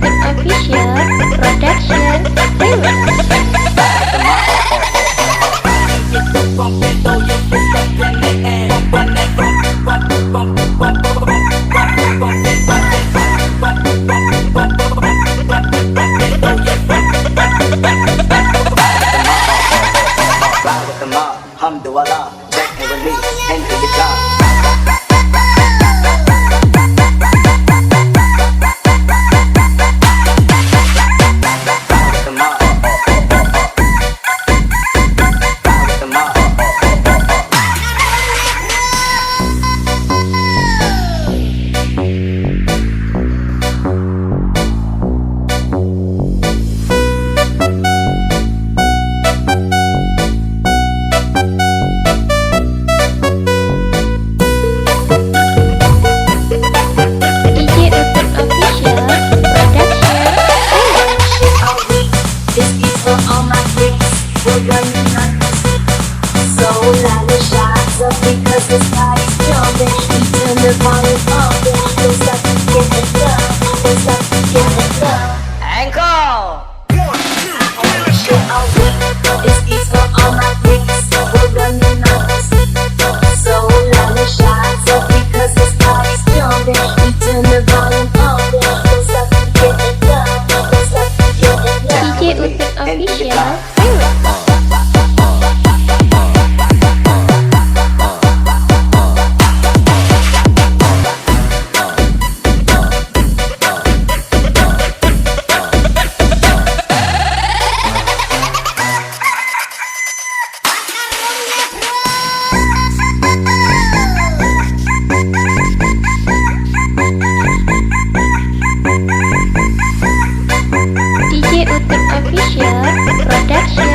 Official Production Alhamdulillah, Jack Heavenly, enter the car. Because this body's jumping, we turn the volume up. Don't stop to get it done. Don't stop to get it done. Ankle! This beats for all my freaks. We're running us. So loud and shots up because this body's jumping. We turn the volume up. Don't stop to get it done. Don't stop to get it done. DJ Utut Official. DJ Utut Official Production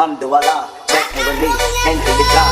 Alhamdulillah, Jack Heavenly, enter the car.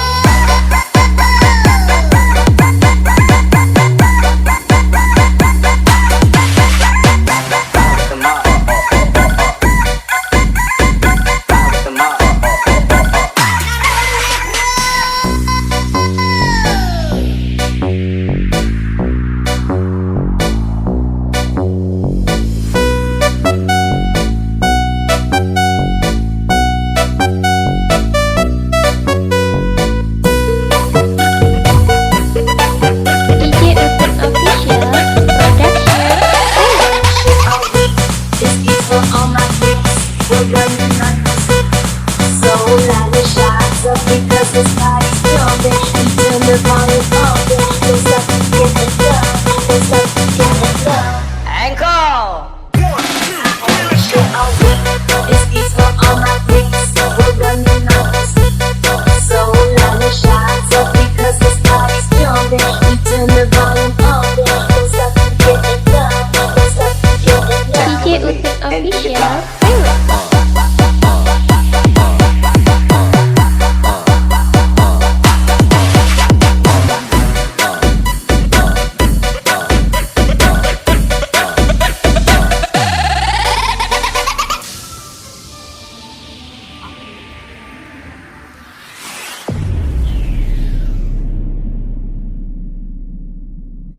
Because this body's jumping, we turn the volume up. Don't stop to get it done. Don't stop to get it done. Ankle! This beats for all my freaks. We're running us. So loud and shots up because this body's jumping. We turn the volume